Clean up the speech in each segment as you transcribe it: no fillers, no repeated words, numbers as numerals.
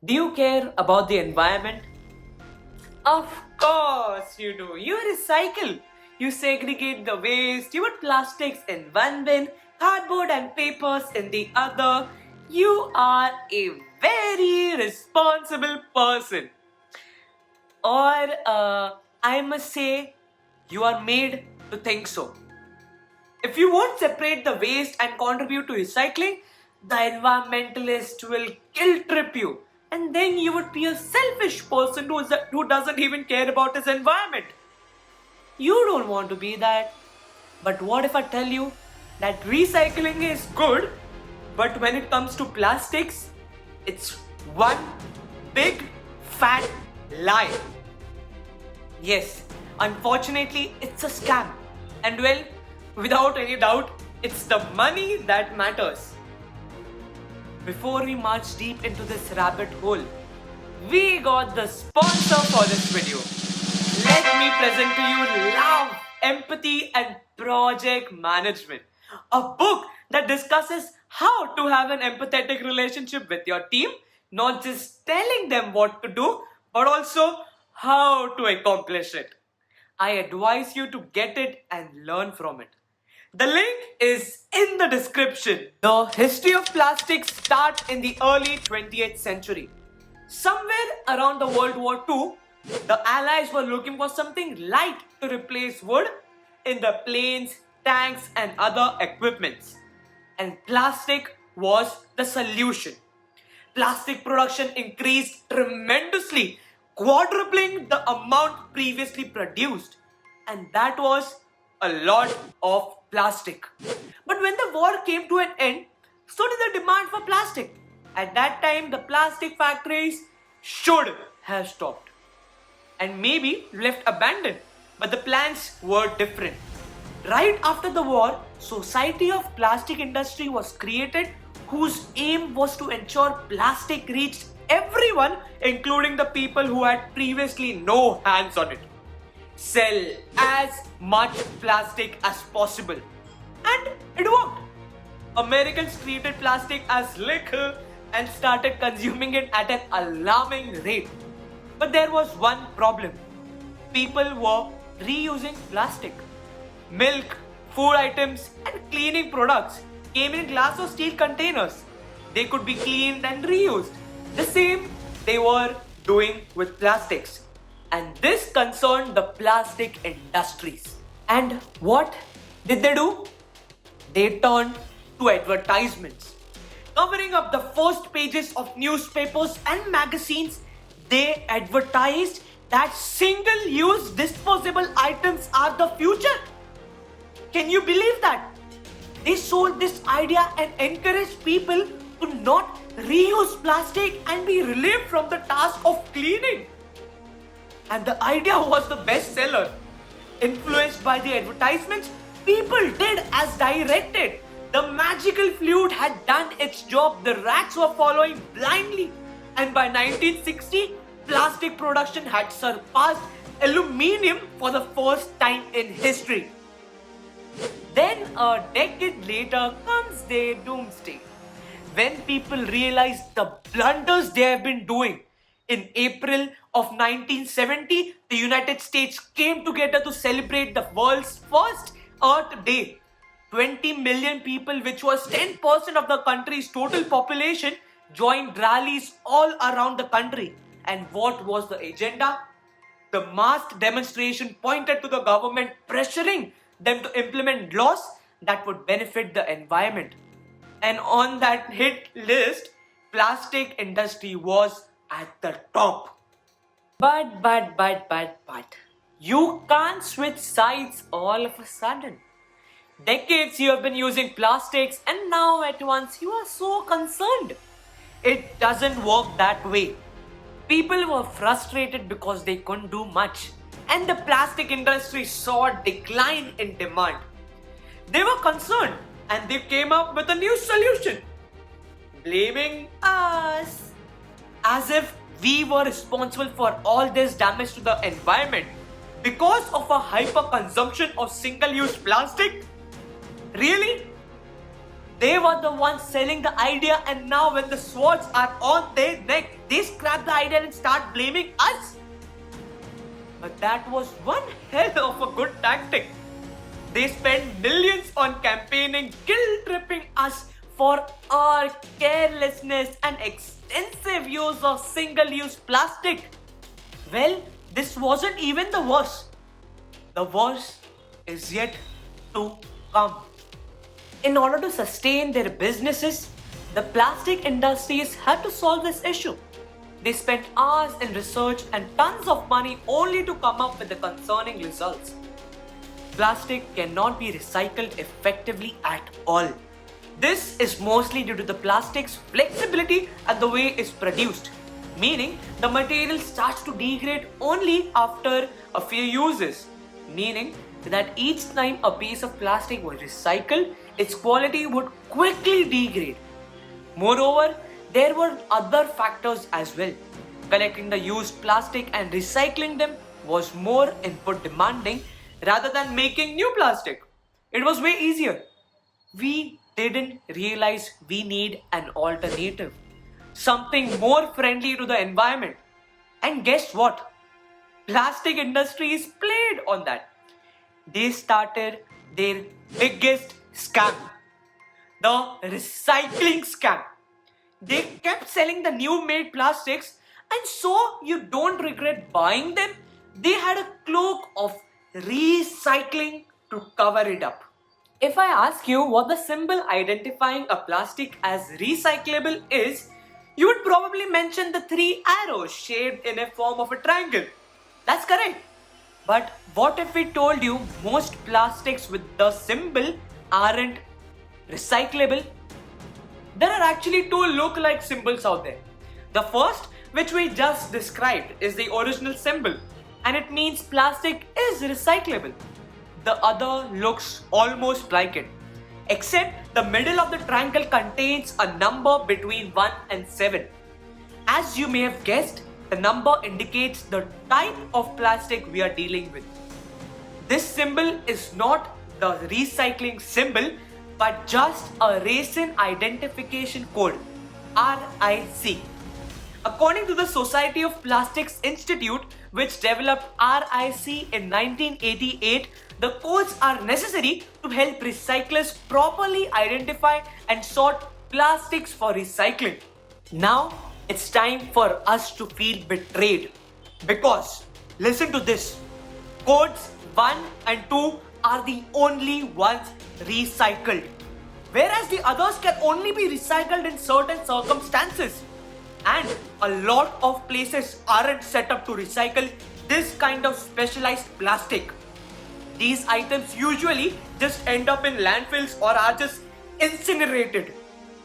Do you care about the environment? Of course you do. You recycle. You segregate the waste. You put plastics in one bin, cardboard and papers in the other. You are a very responsible person. Or I must say, you are made to think so. If you won't separate the waste and contribute to recycling, the environmentalist will guilt trip you. And then you would be a selfish person who doesn't even care about his environment. You don't want to be that. But what if I tell you that recycling is good, but when it comes to plastics, it's one big fat lie. Yes, unfortunately, it's a scam. And well, without any doubt, it's the money that matters. Before we march deep into this rabbit hole, we got the sponsor for this video. Let me present to you Love, Empathy and Project Management, a book that discusses how to have an empathetic relationship with your team, not just telling them what to do, but also how to accomplish it. I advise you to get it and learn from it. The link is in the description. The history of plastic starts in the early 20th century. Somewhere around the World War II, the Allies were looking for something light to replace wood in the planes, tanks and other equipments. And plastic was the solution. Plastic production increased tremendously, quadrupling the amount previously produced. And that was a lot of plastic. But when the war came to an end, so did the demand for plastic. At that time, the plastic factories should have stopped and maybe left abandoned. But the plans were different. Right after the war, Society of Plastic Industry was created, whose aim was to ensure plastic reached everyone, including the people who had previously no hands on it. Sell as much plastic as possible. And it worked. Americans treated plastic as liquor and started consuming it at an alarming rate. But there was one problem. People were reusing plastic. Milk, food items and cleaning products came in glass or steel containers. They could be cleaned and reused. The same they were doing with plastics. And this concerned the plastic industries. And what did they do? They turned to advertisements. Covering up the first pages of newspapers and magazines, they advertised that single-use disposable items are the future. Can you believe that? They sold this idea and encouraged people to not reuse plastic and be relieved from the task of cleaning. And the idea was the bestseller. Influenced by the advertisements, people did as directed. The magical fluid had done its job. The rats were following blindly. And by 1960, plastic production had surpassed aluminium for the first time in history. Then a decade later comes the doomsday, when people realize the blunders they have been doing. In April of 1970, the United States came together to celebrate the world's first Earth Day. 20 million people, which was 10% of the country's total population, joined rallies all around the country. And what was the agenda? The masked demonstration pointed to the government pressuring them to implement laws that would benefit the environment. And on that hit list, plastic industry was at the top. But, you can't switch sides all of a sudden. Decades you have been using plastics and now at once you are so concerned. It doesn't work that way. People were frustrated because they couldn't do much, and the plastic industry saw a decline in demand. They were concerned and they came up with a new solution, blaming us, as if we were responsible for all this damage to the environment because of a hyper consumption of single-use plastic. Really? They were the ones selling the idea, and now when the swords are on their neck, they scrap the idea and start blaming us. But that was one hell of a good tactic. They spent millions on campaigning, guilt-tripping us for our carelessness and extensive use of single-use plastic. Well, this wasn't even the worst. The worst is yet to come. In order to sustain their businesses, the plastic industries had to solve this issue. They spent hours in research and tons of money only to come up with the concerning results. Plastic cannot be recycled effectively at all. This is mostly due to the plastic's flexibility and the way it's produced, meaning the material starts to degrade only after a few uses, meaning that each time a piece of plastic was recycled, its quality would quickly degrade. Moreover, there were other factors as well. Collecting the used plastic and recycling them was more input demanding rather than making new plastic. It was way easier. We didn't realize we need an alternative, something more friendly to the environment. And guess what? Plastic industries played on that. They started their biggest scam, the recycling scam. They kept selling the new made plastics, and so you don't regret buying them. They had a cloak of recycling to cover it up. If I ask you what the symbol identifying a plastic as recyclable is, you would probably mention the three arrows shaped in a form of a triangle. That's correct. But what if we told you most plastics with the symbol aren't recyclable? There are actually two look-alike symbols out there. The first, which we just described, is the original symbol, and it means plastic is recyclable. The other looks almost like it, except the middle of the triangle contains a number between 1 and 7. As you may have guessed, the number indicates the type of plastic we are dealing with. This symbol is not the recycling symbol, but just a resin identification code, RIC. According to the Society of Plastics Institute, which developed RIC in 1988, the codes are necessary to help recyclers properly identify and sort plastics for recycling. Now, it's time for us to feel betrayed. Because, listen to this, codes 1 and 2 are the only ones recycled, whereas the others can only be recycled in certain circumstances. And a lot of places aren't set up to recycle this kind of specialized plastic. These items usually just end up in landfills or are just incinerated.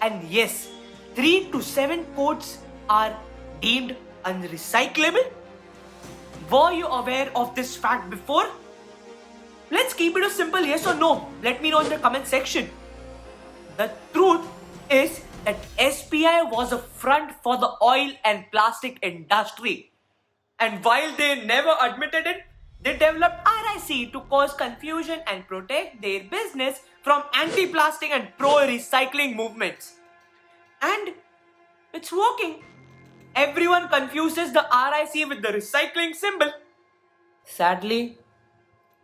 And yes, 3 to 7 codes are deemed unrecyclable. Were you aware of this fact before? Let's keep it a simple yes or no. Let me know in the comment section. The truth is that SPI was a front for the oil and plastic industry. And while they never admitted it, they developed RIC to cause confusion and protect their business from anti-plastic and pro-recycling movements. And it's working. Everyone confuses the RIC with the recycling symbol. Sadly,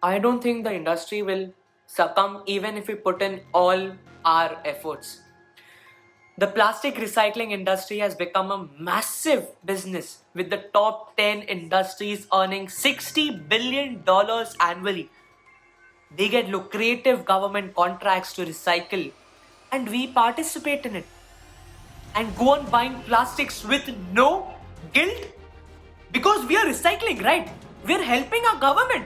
I don't think the industry will succumb even if we put in all our efforts. The plastic recycling industry has become a massive business, with the top 10 industries earning $60 billion annually. They get lucrative government contracts to recycle, and we participate in it. And go on buying plastics with no guilt because we are recycling, right? We are helping our government.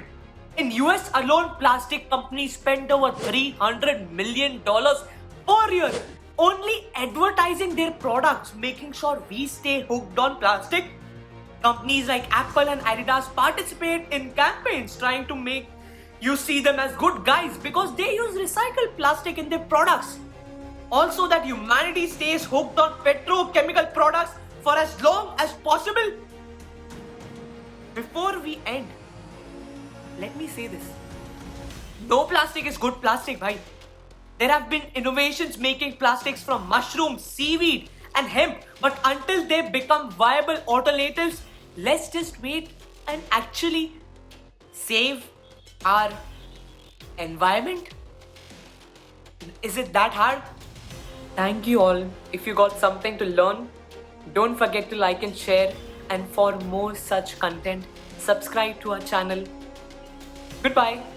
In US alone, plastic companies spend over $300 million per year only advertising their products, making sure we stay hooked on plastic. Companies like Apple and Adidas participate in campaigns trying to make you see them as good guys because they use recycled plastic in their products. Also, that humanity stays hooked on petrochemical products for as long as possible. Before we end, let me say this. No plastic is good plastic, bhai. There have been innovations making plastics from mushrooms, seaweed, and hemp. But until they become viable alternatives, let's just wait and actually save our environment. Is it that hard? Thank you all. If you got something to learn, don't forget to like and share. And for more such content, subscribe to our channel. Goodbye.